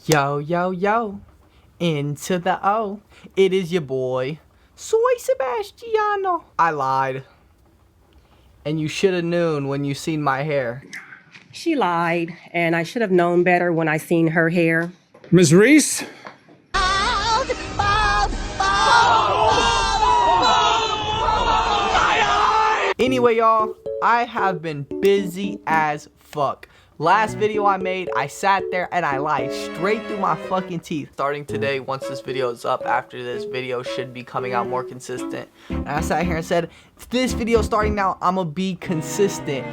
Yo, yo, yo, into the O. It is your boy, Soy Sebastiano. I lied. And you should have known when you seen my hair. She lied, and I should have known better when I seen her hair. Ms. Reese? Anyway, y'all, I have been busy as fuck. Last video I made, I sat there and I lied straight through my fucking teeth. Starting today, once this video is up, after this video should be coming out more consistent. And I sat here and said, this video starting now, I'ma be consistent.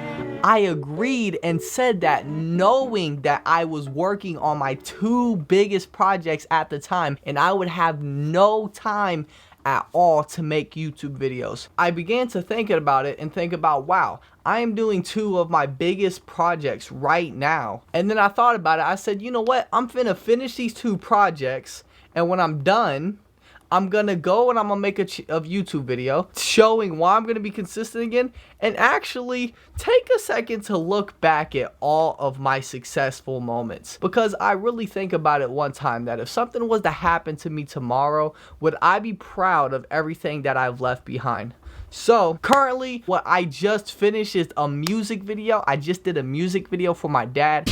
I agreed and said that knowing that I was working on my two biggest projects at the time and I would have no time at all to make YouTube videos. I began to think about it and think about, wow, I am doing two of my biggest projects right now. And then I thought about it. I said, you know what? I'm finna finish these two projects, and when I'm done, I'm gonna go and I'm gonna make a YouTube video showing why I'm gonna be consistent again, and actually take a second to look back at all of my successful moments. Because I really think about it one time that if something was to happen to me tomorrow, would I be proud of everything that I've left behind? So currently what I just finished is a music video. I just did a music video for my dad.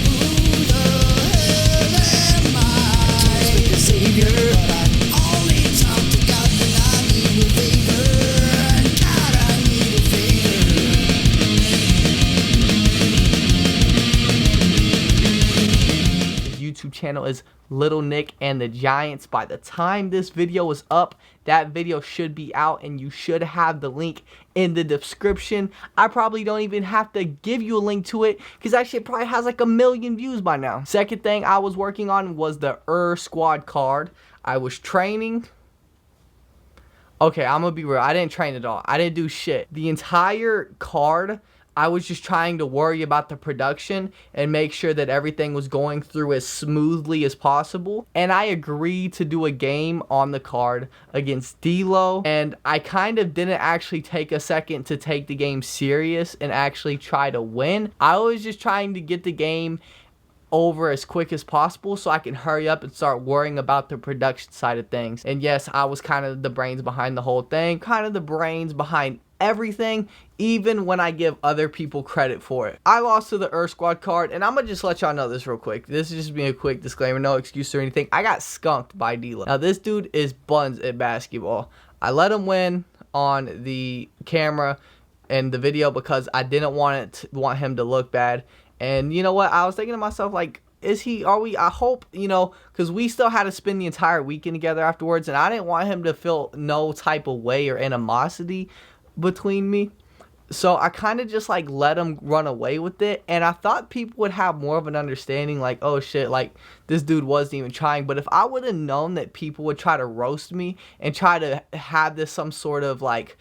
YouTube channel is Little Nick and the Giants. By the time this video is up, that video should be out and you should have the link in the description. I probably don't even have to give you a link to it because that shit probably has like 1 million views by now. Second thing I was working on was the squad card. I was training. Okay, I'm gonna be real. I didn't train at all. I didn't do shit. The entire card, I was just trying to worry about the production and make sure that everything was going through as smoothly as possible. And I agreed to do a game on the card against D-Lo. And I kind of didn't actually take a second to take the game serious and actually try to win. I was just trying to get the game over as quick as possible so I can hurry up and start worrying about the production side of things. And yes, I was kind of the brains behind the whole thing, kind of the brains behind everything, even when I give other people credit for it. I lost to the squad card, and I'm gonna just let y'all know this real quick. This is just being a quick disclaimer, no excuse or anything. I got skunked by D-Lo. Now this dude is buns at basketball. I let him win on the camera and the video because I didn't want him to look bad. And you know what? I was thinking to myself, like, I hope, you know, because we still had to spend the entire weekend together afterwards, and I didn't want him to feel no type of way or animosity between me. So I kind of just like let him run away with it, and I thought people would have more of an understanding, like, oh shit, like this dude wasn't even trying. But if I would have known that people would try to roast me and try to have this some sort of like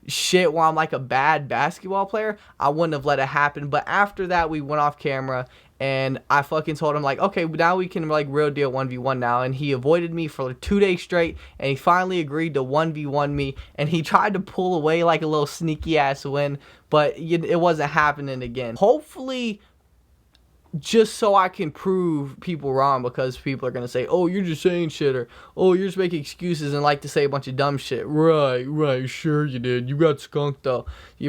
shit while I'm like a bad basketball player, I wouldn't have let it happen. But after that, we went off camera and I fucking told him like, okay, now we can like real deal 1v1 now. And he avoided me for like 2 days straight, and he finally agreed to 1v1 me, and he tried to pull away like a little sneaky ass win, but it wasn't happening again. Hopefully just so I can prove people wrong, because people are going to say, oh, you're just saying shit, or oh, you're just making excuses and like to say a bunch of dumb shit. Right, sure you did. You got skunked though.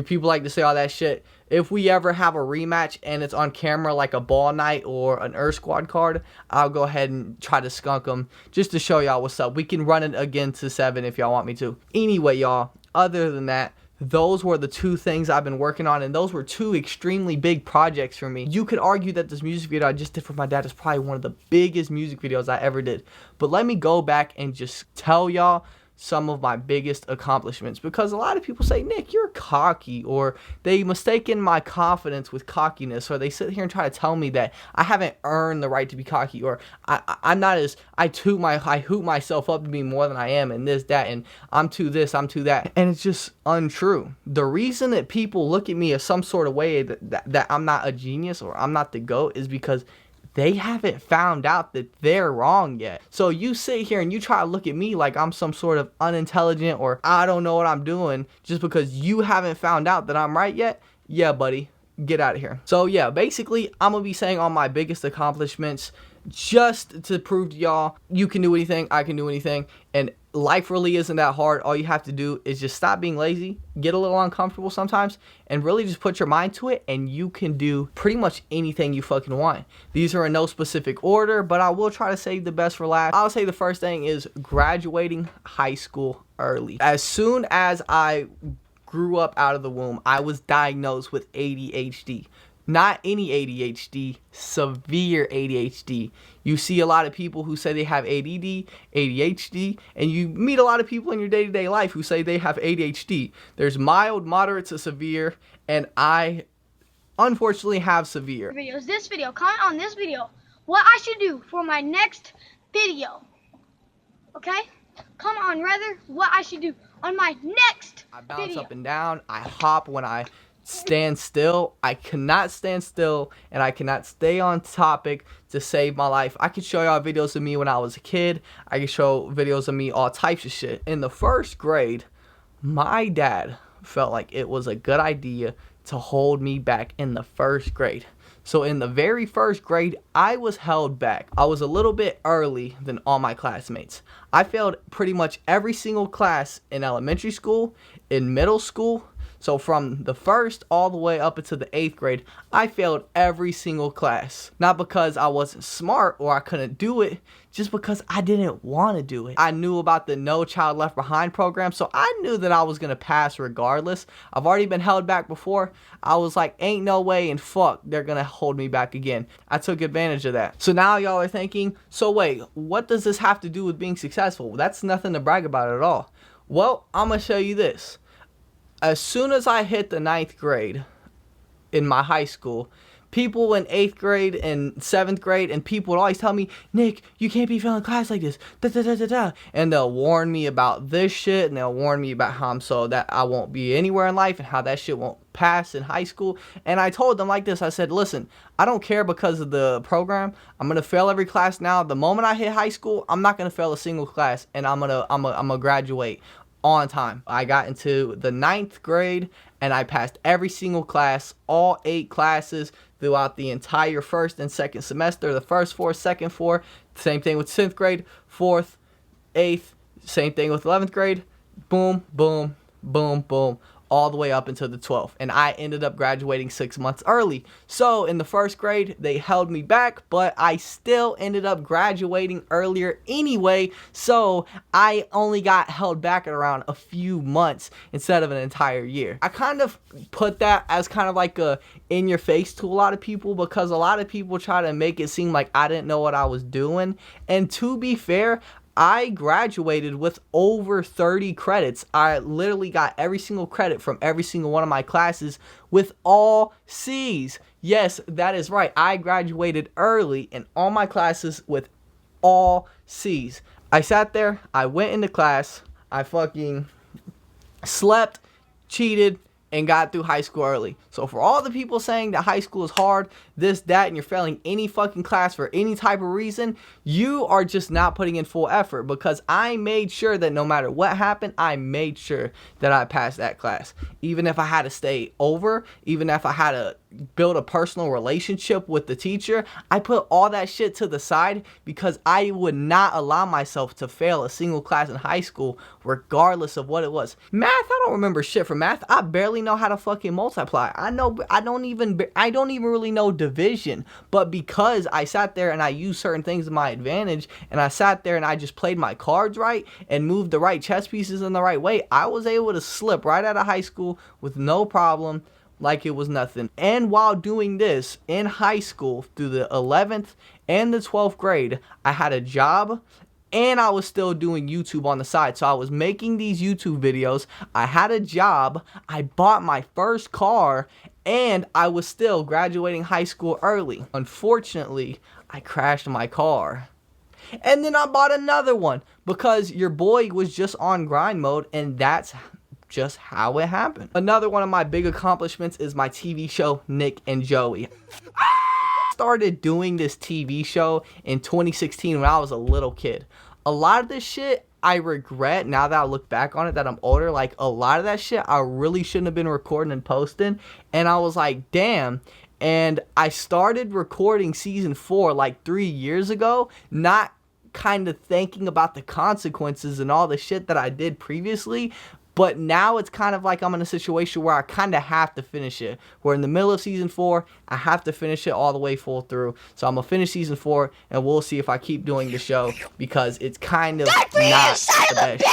People like to say all that shit. If we ever have a rematch and it's on camera like a ball night or an squad card, I'll go ahead and try to skunk them just to show y'all what's up. We can run it again to 7 if y'all want me to. Anyway, y'all, other than that, those were the two things I've been working on, and those were two extremely big projects for me. You could argue that this music video I just did for my dad is probably one of the biggest music videos I ever did. But let me go back and just tell y'all some of my biggest accomplishments, because a lot of people say, Nick, you're cocky, or they mistaken my confidence with cockiness, or they sit here and try to tell me that I haven't earned the right to be cocky, or I'm not as, I hoot myself up to be more than I am, and this, that, and I'm too this, I'm too that, and it's just untrue. The reason that people look at me as some sort of way that I'm not a genius or I'm not the GOAT is because they haven't found out that they're wrong yet. So you sit here and you try to look at me like I'm some sort of unintelligent or I don't know what I'm doing just because you haven't found out that I'm right yet. Yeah, buddy, get out of here. So yeah, basically I'm gonna be saying all my biggest accomplishments just to prove to y'all you can do anything, I can do anything, and life really isn't that hard. All you have to do is just stop being lazy, get a little uncomfortable sometimes, and really just put your mind to it, and you can do pretty much anything you fucking want. These are in no specific order, but I will try to save the best for last. I'll say the first thing is graduating high school early. As soon as I grew up out of the womb, I was diagnosed with ADHD. Not any ADHD, severe ADHD. You see a lot of people who say they have ADD, ADHD, and you meet a lot of people in your day-to-day life who say they have ADHD. There's mild, moderate to severe, and I unfortunately have severe. This video, comment on this video what I should do for my next video. Okay? Comment on rather what I should do on my next I bounce video. up and down. I hop when I stand still. I cannot stand still, and I cannot stay on topic to save my life. I can show y'all videos of me when I was a kid. I can show videos of me all types of shit. In the first grade, my dad felt like it was a good idea to hold me back in the first grade. So in the very first grade, I was held back. I was a little bit early than all my classmates. I failed pretty much every single class in elementary school, in middle school. So from the first all the way up into the 8th grade, I failed every single class. Not because I wasn't smart or I couldn't do it, just because I didn't want to do it. I knew about the No Child Left Behind program, so I knew that I was going to pass regardless. I've already been held back before. I was like, ain't no way and fuck, they're going to hold me back again. I took advantage of that. So now y'all are thinking, so wait, what does this have to do with being successful? That's nothing to brag about at all. Well, I'm going to show you this. As soon as I hit the 9th grade in my high school, people in 8th grade and 7th grade and people would always tell me, Nick, you can't be failing class like this. Da, da, da, da, da. And they'll warn me about this shit, and they'll warn me about how that I won't be anywhere in life and how that shit won't pass in high school. And I told them like this. I said, listen, I don't care because of the program. I'm going to fail every class now. The moment I hit high school, I'm not going to fail a single class, and I'm gonna graduate on time. I got into the 9th grade and I passed every single class, all 8 classes throughout the entire first and second semester. The first 4, second 4, same thing with 10th grade, 4th, 8th, same thing with 11th grade. Boom, boom, boom, boom, all the way up until the 12th. And I ended up graduating 6 months early. So in the first grade, they held me back, but I still ended up graduating earlier anyway. So I only got held back at around a few months instead of an entire year. I kind of put that as kind of like a in your face to a lot of people, because a lot of people try to make it seem like I didn't know what I was doing. And to be fair, I graduated with over 30 credits. I literally got every single credit from every single one of my classes with all C's. Yes, that is right. I graduated early in all my classes with all C's. I sat there, I went into class, I fucking slept, cheated, and got through high school early. So for all the people saying that high school is hard, this, that, and you're failing any fucking class for any type of reason, you are just not putting in full effort, because I made sure that no matter what happened, I made sure that I passed that class. Even if I had to stay over, even if I had to build a personal relationship with the teacher, I put all that shit to the side because I would not allow myself to fail a single class in high school regardless of what it was. Math, I don't remember shit from math. I barely know how to fucking multiply. I don't even really know division, but because I sat there and I used certain things to my advantage, and I sat there and I just played my cards right and moved the right chess pieces in the right way, I was able to slip right out of high school with no problem, like it was nothing. And while doing this in high school through the 11th and the 12th grade, I had a job and I was still doing YouTube on the side. So I was making these YouTube videos, I had a job, I bought my first car, and I was still graduating high school early. Unfortunately, I crashed my car. And then I bought another one because your boy was just on grind mode, and that's just how it happened. Another one of my big accomplishments is my TV show, Nick and Joey. I started doing this TV show in 2016 when I was a little kid. A lot of this shit I regret now that I look back on it, that I'm older. Like, a lot of that shit I really shouldn't have been recording and posting, and I was like, damn. And I started recording season 4 like 3 years ago, not kind of thinking about the consequences and all the shit that I did previously. But now it's kind of like I'm in a situation where I kind of have to finish it. We're in the middle of season 4. I have to finish it all the way full through. So I'm going to finish season 4, and we'll see if I keep doing the show, because it's kind of not the best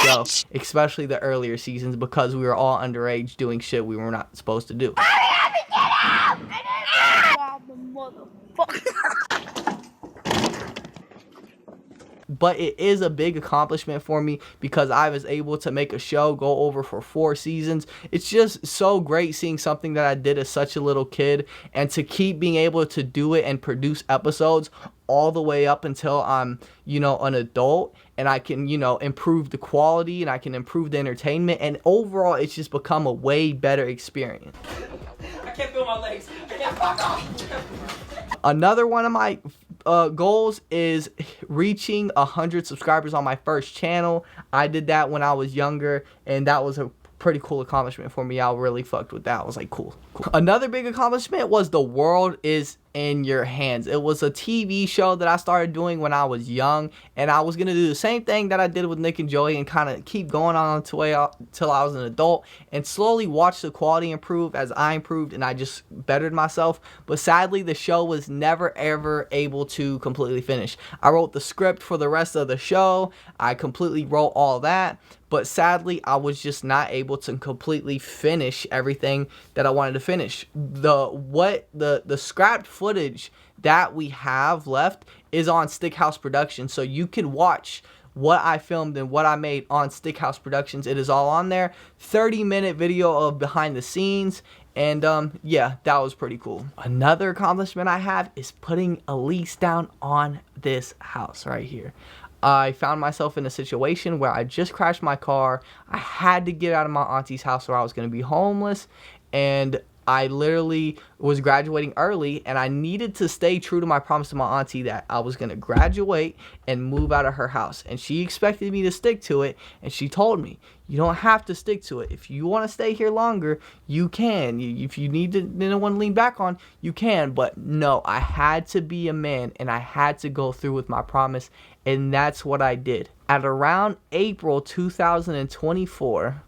show. Especially the earlier seasons, because we were all underage doing shit we were not supposed to do. But it is a big accomplishment for me, because I was able to make a show go over for 4 seasons. It's just so great seeing something that I did as such a little kid, and to keep being able to do it and produce episodes all the way up until I'm, an adult, and I can, improve the quality, and I can improve the entertainment, and overall it's just become a way better experience. I can't feel my legs. I can't fuck off. Another one of my goals is reaching 100 subscribers on my first channel. I did that when I was younger, and that was a pretty cool accomplishment for me. I really fucked with that. I was like, cool. Another big accomplishment was The World Is in Your Hands. It was a TV show that I started doing when I was young, and I was going to do the same thing that I did with Nick and Joey and kind of keep going on until I was an adult, and slowly watch the quality improve as I improved and I just bettered myself. But sadly, the show was never ever able to completely finish. I wrote the script for the rest of the show. I completely wrote all that, but sadly I was just not able to completely finish everything that I wanted to finish. The scrapped footage that we have left is on Stickhouse Productions, so you can watch what I filmed and what I made on Stickhouse Productions. It is all on there. 30-minute video of behind the scenes, and yeah, that was pretty cool. Another accomplishment I have is putting a lease down on this house right here. I found myself in a situation where I just crashed my car. I had to get out of my auntie's house, or I was going to be homeless, and I literally was graduating early, and I needed to stay true to my promise to my auntie that I was going to graduate and move out of her house. And she expected me to stick to it, and she told me, you don't have to stick to it. If you want to stay here longer, you can. If you need to, no one to lean back on, you can. But no, I had to be a man, and I had to go through with my promise, and that's what I did. At around April 2024,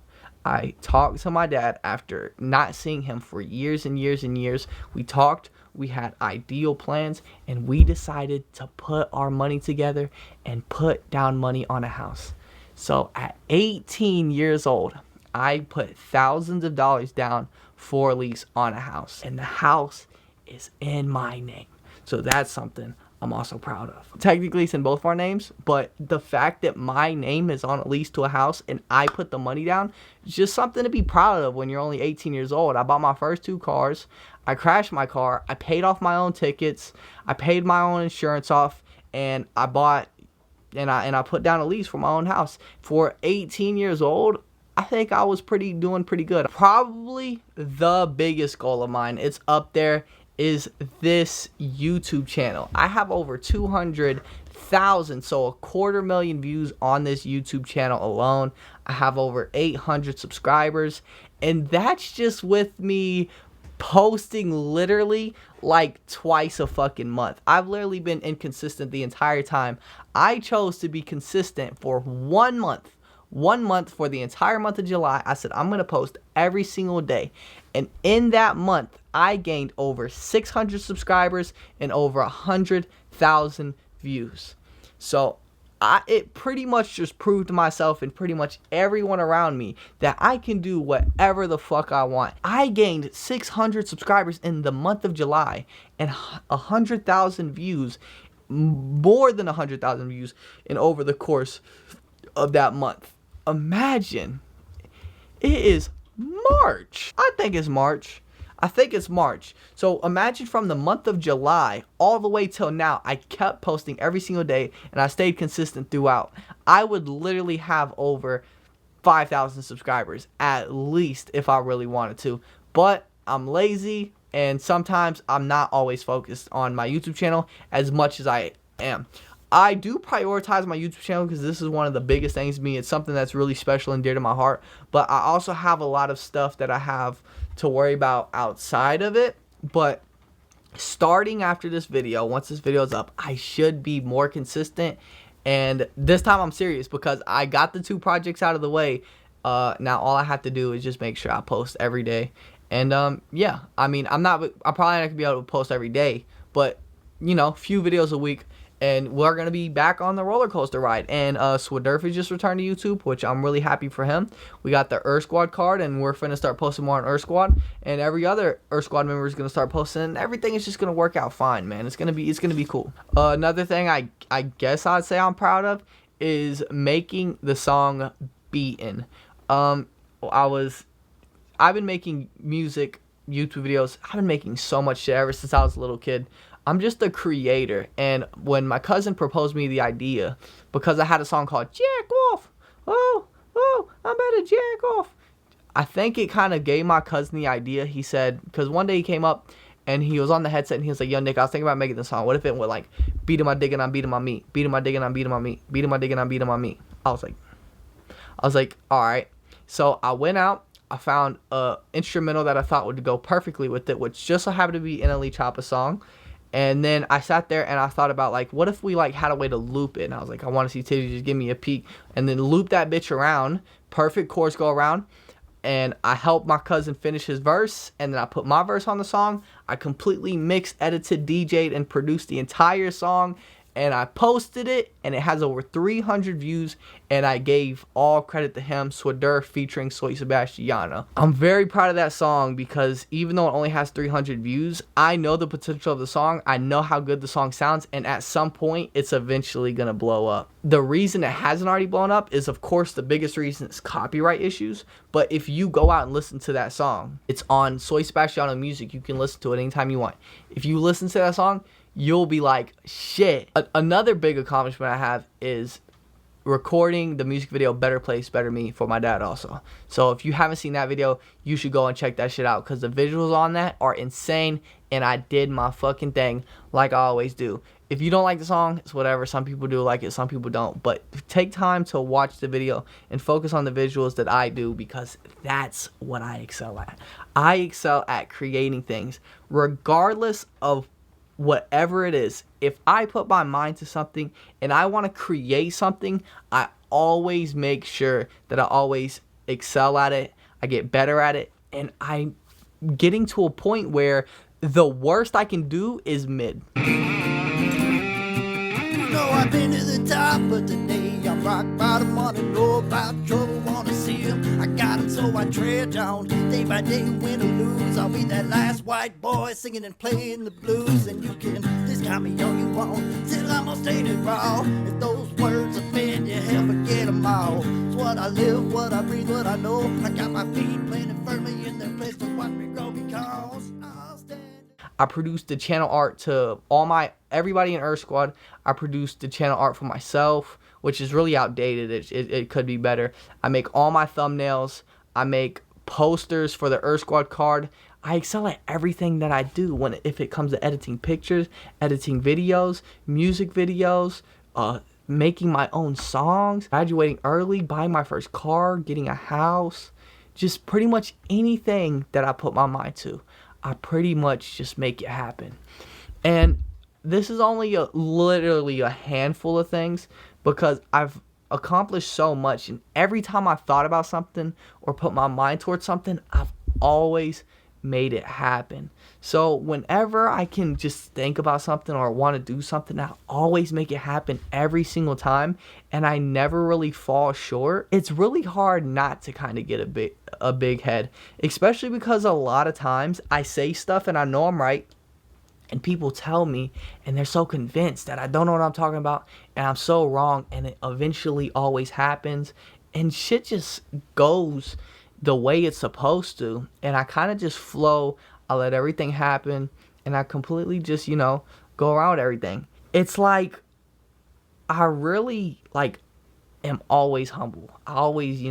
I talked to my dad after not seeing him for years and years and years. We talked, we had ideal plans, and we decided to put our money together and put down money on a house. So at 18 years old, I put thousands of dollars down for a lease on a house, and the house is in my name. So that's something I'm also proud of. Technically it's in both of our names, but the fact that my name is on a lease to a house and I put the money down is just something to be proud of when you're only 18 years old. I bought my first 2 cars. I crashed my car. I paid off my own tickets. I paid my own insurance off, and I bought and I put down a lease for my own house. For 18 years old, I think I was doing pretty good. Probably the biggest goal of mine, it's up there, is this YouTube channel. I have over 200,000, so 250,000 views on this YouTube channel alone. I have over 800 subscribers, and that's just with me posting literally like twice a fucking month. I've literally been inconsistent the entire time. I chose to be consistent for 1 month. 1 month, for the entire month of July. I said I'm going to post every single day. And in that month, I gained over 600 subscribers and over 100,000 views. So it pretty much just proved to myself and pretty much everyone around me that I can do whatever the fuck I want. I gained 600 subscribers in the month of July and 100,000 views, more than 100,000 views in over the course of that month. Imagine, it is March. I think it's March. So imagine from the month of July all the way till now, I kept posting every single day and I stayed consistent throughout. I would literally have over 5,000 subscribers at least if I really wanted to. But I'm lazy, and sometimes I'm not always focused on my YouTube channel as much as I am. I do prioritize my YouTube channel because this is one of the biggest things to me. It's something that's really special and dear to my heart. But I also have a lot of stuff that I have to worry about outside of it. But starting after this video, once this video is up, I should be more consistent. And this time I'm serious because I got the 2 projects out of the way. Now all I have to do is just make sure I post every day. And yeah, I mean, I'm probably not gonna be able to post every day, but you know, few videos a week. And we're gonna be back on the roller coaster ride. And Swadurf just returned to YouTube, which I'm really happy for him. We got the Earth Squad card, and we're finna start posting more on Earth Squad. And every other Earth Squad member is gonna start posting. And everything is just gonna work out fine, man. It's gonna be cool. Another thing I guess I'd say I'm proud of is making the song "Beaten." I've been making music YouTube videos. I've been making so much shit ever since I was a little kid. I'm just a creator, and when my cousin proposed me the idea, because I had a song called Jack Off, oh, I'm about to jack off, I think it kind of gave my cousin the idea. He said, because one day he came up, and he was on the headset, and he was like, yo, Nick, I was thinking about making this song. What if it went like, beating my dick and I'm beating my meat, beating my dick and I'm beating my meat, beating my dick and I'm beating my meat. I was like, all right. So I went out, I found a instrumental that I thought would go perfectly with it, which just so happened to be NLE Choppa's song. And then I sat there and I thought about, like, what if we, like, had a way to loop it? And I was like, I want to see Titty just give me a peek. And then loop that bitch around. Perfect chords go around. And I helped my cousin finish his verse. And then I put my verse on the song. I completely mixed, edited, DJ'd, and produced the entire song. And I posted it, and it has over 300 views, and I gave all credit to him, Swadurf featuring Soy Sebastiano. I'm very proud of that song because even though it only has 300 views, I know the potential of the song, I know how good the song sounds, and at some point, it's eventually gonna blow up. The reason it hasn't already blown up is, of course, the biggest reason is copyright issues, but if you go out and listen to that song, it's on Soy Sebastiano Music, you can listen to it anytime you want. If you listen to that song, you'll be like, shit. Another big accomplishment I have is recording the music video Better Place, Better Me for my dad also. So if you haven't seen that video, you should go and check that shit out because the visuals on that are insane and I did my fucking thing like I always do. If you don't like the song, it's whatever. Some people do like it, some people don't. But take time to watch the video and focus on the visuals that I do because that's what I excel at. I excel at creating things regardless of whatever it is. If I put my mind to something and I want to create something, I always make sure that I always excel at it. I get better at it, and I'm getting to a point where the worst I can do is mid. I've been to the top, but today I'm rock bottom. Wanna know about trouble, wanna see 'em. I got 'em, so I tread on. Day by day, win or lose, I'll be that last white boy singing and playing the blues. And you can discount me all you want, till I'm all stated raw. If those words offend you, hell, forget 'em all. It's what I live, what I breathe, what I know. I got my feet planted firmly in their place to watch me grow because I'll stand. I produced the channel art to everybody in Earth Squad. I produced the channel art for myself, which is really outdated. It could be better. I make all my thumbnails. I make posters for the Earth Squad card. I excel at everything that I do if it comes to editing pictures, editing videos, music videos, making my own songs, graduating early, buying my first car, getting a house. Just pretty much anything that I put my mind to, I pretty much just make it happen. And this is only literally a handful of things because I've accomplished so much, and every time I've thought about something or put my mind towards something, I've always made it happen. So whenever I can just think about something or want to do something, I always make it happen every single time, and I never really fall short. It's really hard not to kind of get a big head, especially because a lot of times I say stuff and I know I'm right, and people tell me and they're so convinced that I don't know what I'm talking about and I'm so wrong, and it eventually always happens and shit just goes the way it's supposed to, and I kind of just flow. I let everything happen and I completely just, go around everything. It's like I really am always humble. I always,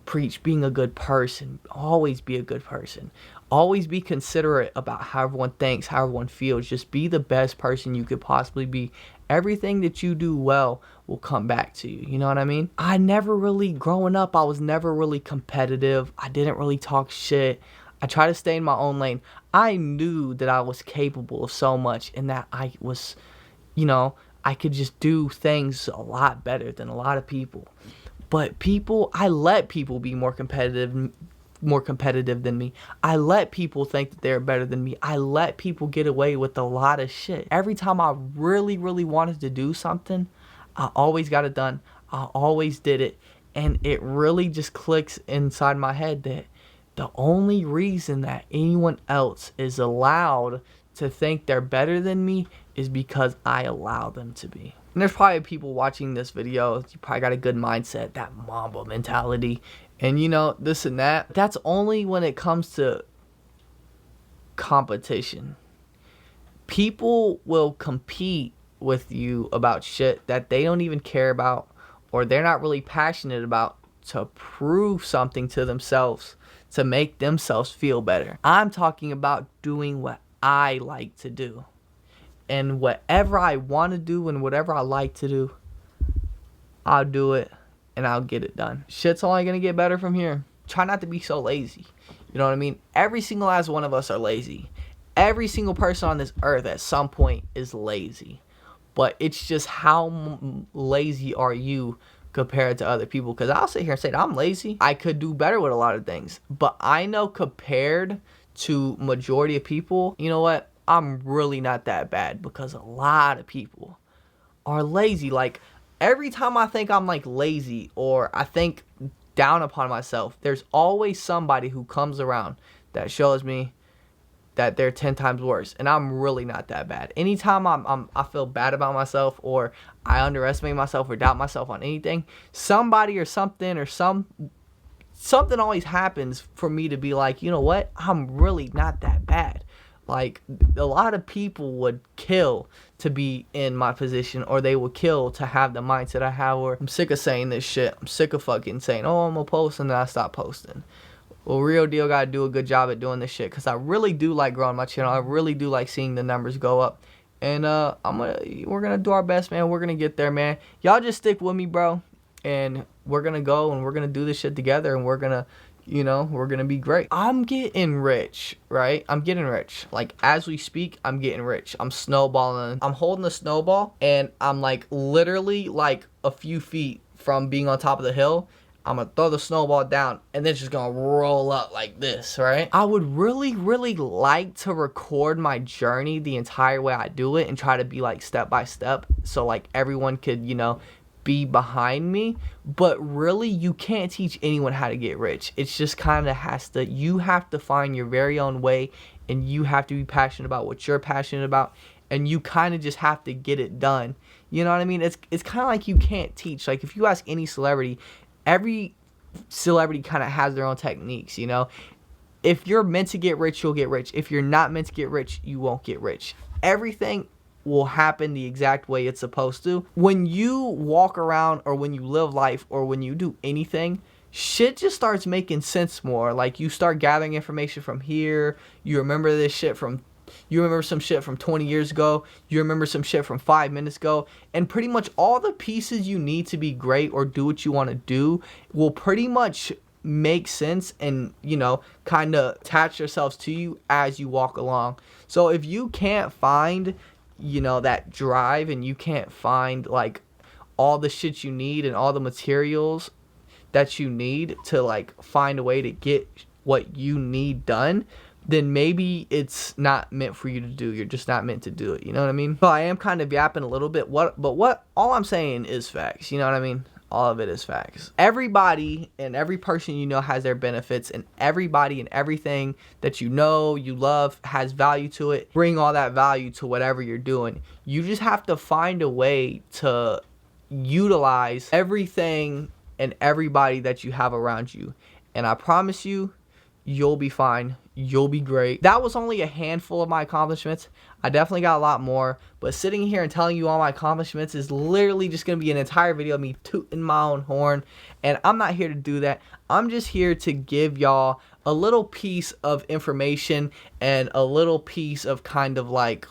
preach being a good person. Always be a good person. Always be considerate about how everyone thinks, how everyone feels. Just be the best person you could possibly be. Everything that you do well will come back to you. You know what I mean? Growing up, I was never really competitive. I didn't really talk shit. I try to stay in my own lane. I knew that I was capable of so much and that I was, you know, I could just do things a lot better than a lot of people. But I let people be more competitive than me. I let people think that they're better than me. I let people get away with a lot of shit. Every time I really, really wanted to do something, I always got it done. I always did it. And it really just clicks inside my head that the only reason that anyone else is allowed to think they're better than me is because I allow them to be. And there's probably people watching this video, you probably got a good mindset, that Mamba mentality, and you know, this and that. That's only when it comes to competition. People will compete with you about shit that they don't even care about or they're not really passionate about to prove something to themselves, to make themselves feel better. I'm talking about doing what I like to do. And whatever I want to do and whatever I like to do, I'll do it and I'll get it done. Shit's only going to get better from here. Try not to be so lazy. You know what I mean? Every single last one of us are lazy. Every single person on this earth at some point is lazy. But it's just how lazy are you compared to other people? Because I'll sit here and say that I'm lazy. I could do better with a lot of things. But I know compared to majority of people, you know what? I'm really not that bad because a lot of people are lazy. Like, every time I think I'm like lazy or I think down upon myself, there's always somebody who comes around that shows me that they're 10 times worse, and I'm really not that bad. Anytime I feel bad about myself or I underestimate myself or doubt myself on anything, somebody or something or something always happens for me to be like, you know what? I'm really not that bad. Like, a lot of people would kill to be in my position, or they would kill to have the mindset I have, or I'm sick of saying this shit. I'm sick of fucking saying, oh, I'm gonna post, and then I stop posting. Well, real deal, gotta do a good job at doing this shit, because I really do like growing my channel. I really do like seeing the numbers go up. And we're gonna do our best, man. We're gonna get there, man. Y'all just stick with me, bro. And we're gonna go and we're gonna do this shit together, and we're gonna, you know, we're gonna be great. I'm getting rich, right? I'm getting rich. Like, as we speak, I'm getting rich. I'm snowballing. I'm holding the snowball, and I'm like literally like a few feet from being on top of the hill. I'm gonna throw the snowball down, and then it's just gonna roll up like this, right? I would really, really like to record my journey the entire way I do it and try to be like step by step, so like everyone could, you know, be behind me. But really, you can't teach anyone how to get rich. It's just kind of you have to find your very own way, and you have to be passionate about what you're passionate about, and you kind of just have to get it done. You know what I mean? It's kind of like you can't teach. Like, if you ask any celebrity, every celebrity kind of has their own techniques, you know? If you're meant to get rich, you'll get rich. If you're not meant to get rich, you won't get rich. Everything will happen the exact way it's supposed to. When you walk around, or when you live life, or when you do anything, shit just starts making sense more. Like, you start gathering information from here. You remember some shit from 20 years ago. You remember some shit from 5 minutes ago. And pretty much all the pieces you need to be great or do what you want to do will pretty much make sense and, you know, kind of attach yourselves to you as you walk along. So if you can't find, you know, that drive, and you can't find like all the shit you need and all the materials that you need to like find a way to get what you need done, then maybe it's not meant for you to do. You're just not meant to do it. You know what I mean? But I am kind of yapping a little bit. All I'm saying is facts. You know what I mean? All of it is facts. Everybody and every person you know has their benefits, and everybody and everything that you know, you love, has value to it. Bring all that value to whatever you're doing. You just have to find a way to utilize everything and everybody that you have around you. And I promise you, you'll be fine. You'll be great. That was only a handful of my accomplishments. I definitely got a lot more, but sitting here and telling you all my accomplishments is literally just going to be an entire video of me tooting my own horn, and I'm not here to do that. I'm just here to give y'all a little piece of information and a little piece of kind of like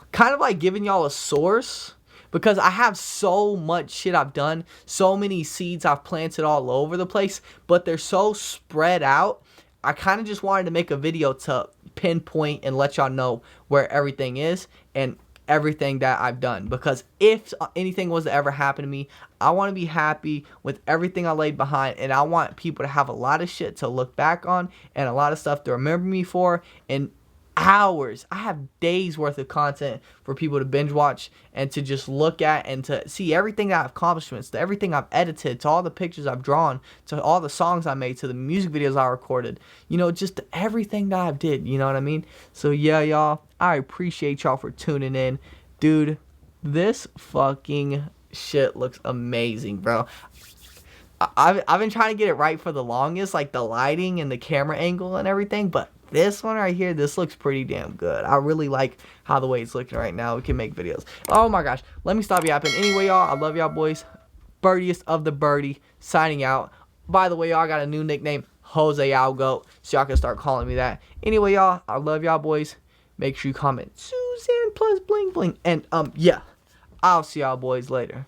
giving y'all a source, because I have so much shit I've done, so many seeds I've planted all over the place, but they're so spread out. I kind of just wanted to make a video to pinpoint and let y'all know where everything is and everything that I've done, because if anything was to ever happen to me, I want to be happy with everything I laid behind, and I want people to have a lot of shit to look back on and a lot of stuff to remember me for, and hours. I have days worth of content for people to binge watch and to just look at and to see everything that I've accomplishments, to everything I've edited, to all the pictures I've drawn, to all the songs I made, to the music videos I recorded, you know, just everything that I've did, you know what I mean? So yeah, y'all, I appreciate y'all for tuning in. Dude, this fucking shit looks amazing, bro. I've been trying to get it right for the longest, like the lighting and the camera angle and everything, but this one right here, this looks pretty damn good. I really like how the way it's looking right now. We can make videos. Oh my gosh, let me stop yapping. Anyway, y'all, I love y'all boys. Birdiest of the birdie, signing out. By the way, y'all, I got a new nickname, Jose Algo, so y'all can start calling me that. Anyway, y'all, I love y'all boys. Make sure you comment Suzanne plus bling bling. And yeah, I'll see y'all boys later.